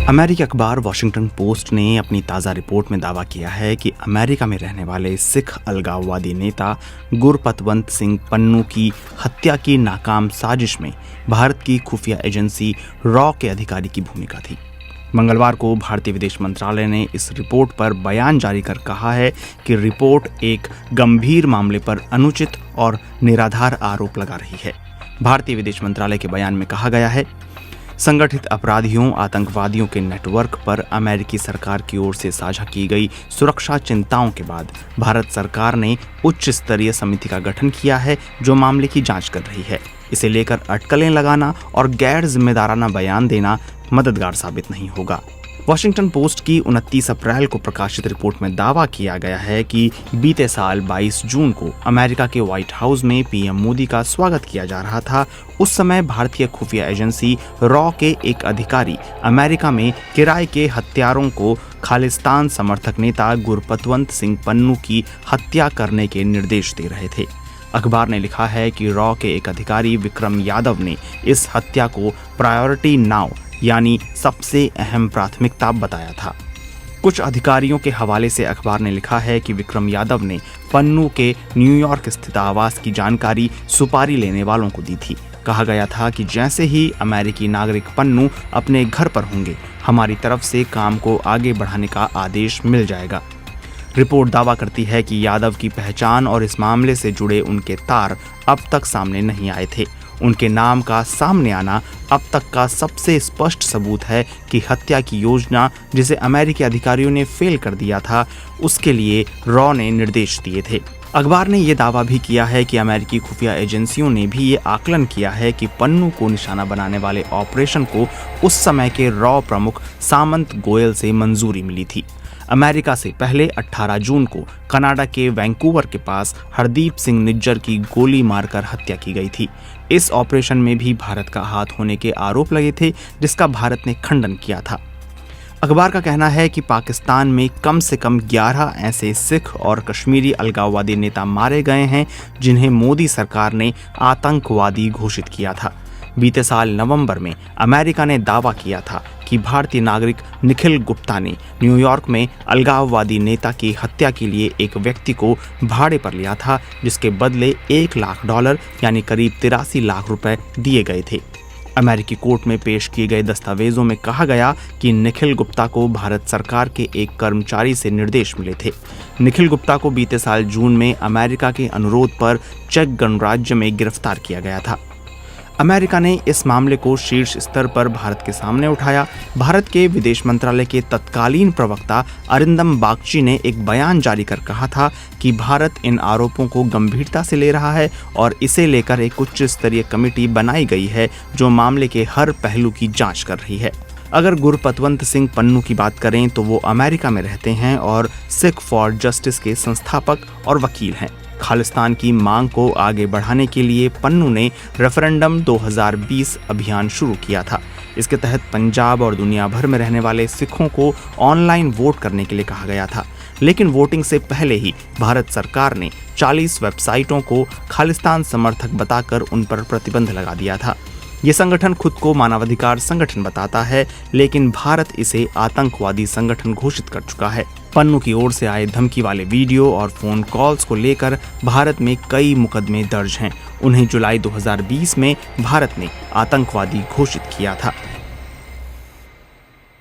अमेरिकी अखबार Washington post ने अपनी ताज़ा रिपोर्ट में दावा किया है कि अमेरिका में रहने वाले सिख अलगाववादी नेता गुरपतवंत सिंह पन्नू की हत्या की नाकाम साजिश में भारत की खुफिया एजेंसी रॉ के अधिकारी की भूमिका थी। मंगलवार को भारतीय विदेश मंत्रालय ने इस रिपोर्ट पर बयान जारी कर कहा है कि रिपोर्ट एक गंभीर मामले पर अनुचित और निराधार आरोप लगा रही है। भारतीय विदेश मंत्रालय के बयान में कहा गया है, संगठित अपराधियों आतंकवादियों के नेटवर्क पर अमेरिकी सरकार की ओर से साझा की गई सुरक्षा चिंताओं के बाद भारत सरकार ने उच्च स्तरीय समिति का गठन किया है जो मामले की जांच कर रही है। इसे लेकर अटकलें लगाना और गैर जिम्मेदाराना बयान देना मददगार साबित नहीं होगा। वॉशिंगटन पोस्ट की 29 अप्रैल को प्रकाशित रिपोर्ट में दावा किया गया है कि बीते साल 22 जून को अमेरिका के व्हाइट हाउस में पीएम मोदी का स्वागत किया जा रहा था। उस समय भारतीय खुफिया एजेंसी रॉ के एक अधिकारी अमेरिका में किराए के हत्यारों को खालिस्तान समर्थक नेता गुरपतवंत सिंह पन्नू की हत्या करने के निर्देश दे रहे थे। अखबार ने लिखा है कि रॉ के एक अधिकारी विक्रम यादव ने इस हत्या को प्रायोरिटी नाउ यानी सबसे अहम प्राथमिकता बताया था। कुछ अधिकारियों के हवाले से अखबार ने लिखा है कि विक्रम यादव ने पन्नू के न्यूयॉर्क स्थित आवास की जानकारी सुपारी लेने वालों को दी थी। कहा गया था कि जैसे ही अमेरिकी नागरिक पन्नू अपने घर पर होंगे, हमारी तरफ से काम को आगे बढ़ाने का आदेश मिल जाएगा। रिपोर्ट दावा करती है कि यादव की पहचान और इस मामले से जुड़े उनके तार अब तक सामने नहीं आए थे। उनके नाम का सामने आना अब तक का सबसे स्पष्ट सबूत है कि हत्या की योजना जिसे अमेरिकी अधिकारियों ने फेल कर दिया था, उसके लिए रॉ ने निर्देश दिए थे। अखबार ने यह दावा भी किया है कि अमेरिकी खुफिया एजेंसियों ने भी ये आकलन किया है कि पन्नू को निशाना बनाने वाले ऑपरेशन को उस समय के रॉ प्रमुख सामंत गोयल से मंजूरी मिली थी। अमेरिका से पहले 18 जून को कनाडा के वैंकूवर के पास हरदीप सिंह निज्जर की गोली मारकर हत्या की गई थी। इस ऑपरेशन में भी भारत का हाथ होने के आरोप लगे थे, जिसका भारत ने खंडन किया था। अखबार का कहना है कि पाकिस्तान में कम से कम 11 ऐसे सिख और कश्मीरी अलगाववादी नेता मारे गए हैं जिन्हें मोदी सरकार ने आतंकवादी घोषित किया था। बीते साल नवंबर में अमेरिका ने दावा किया था कि भारतीय नागरिक निखिल गुप्ता ने न्यूयॉर्क में अलगाववादी नेता की हत्या के लिए एक व्यक्ति को भाड़े पर लिया था, जिसके बदले $1 लाख यानी करीब 83 लाख रुपए दिए गए थे। अमेरिकी कोर्ट में पेश किए गए दस्तावेजों में कहा गया कि निखिल गुप्ता को भारत सरकार के एक कर्मचारी से निर्देश मिले थे। निखिल गुप्ता को बीते साल जून में अमेरिका के अनुरोध पर चेक गणराज्य में गिरफ्तार किया गया था। अमेरिका ने इस मामले को शीर्ष स्तर पर भारत के सामने उठाया। भारत के विदेश मंत्रालय के तत्कालीन प्रवक्ता अरिंदम बागची ने एक बयान जारी कर कहा था कि भारत इन आरोपों को गंभीरता से ले रहा है और इसे लेकर एक उच्च स्तरीय कमेटी बनाई गई है जो मामले के हर पहलू की जांच कर रही है। अगर गुरपतवंत सिंह पन्नू की बात करें तो वो अमेरिका में रहते हैं और सिख फॉर जस्टिस के संस्थापक और वकील हैं। खालिस्तान की मांग को आगे बढ़ाने के लिए पन्नू ने रेफरेंडम 2020 अभियान शुरू किया था। इसके तहत पंजाब और दुनिया भर में रहने वाले सिखों को ऑनलाइन वोट करने के लिए कहा गया था, लेकिन वोटिंग से पहले ही भारत सरकार ने 40 वेबसाइटों को खालिस्तान समर्थक बताकर उन पर प्रतिबंध लगा दिया था। ये संगठन खुद को मानवाधिकार संगठन बताता है, लेकिन भारत इसे आतंकवादी संगठन घोषित कर चुका है। पन्नू की ओर से आए धमकी वाले वीडियो और फोन कॉल्स को लेकर भारत में कई मुकदमे दर्ज हैं। उन्हें जुलाई 2020 में भारत ने आतंकवादी घोषित किया था।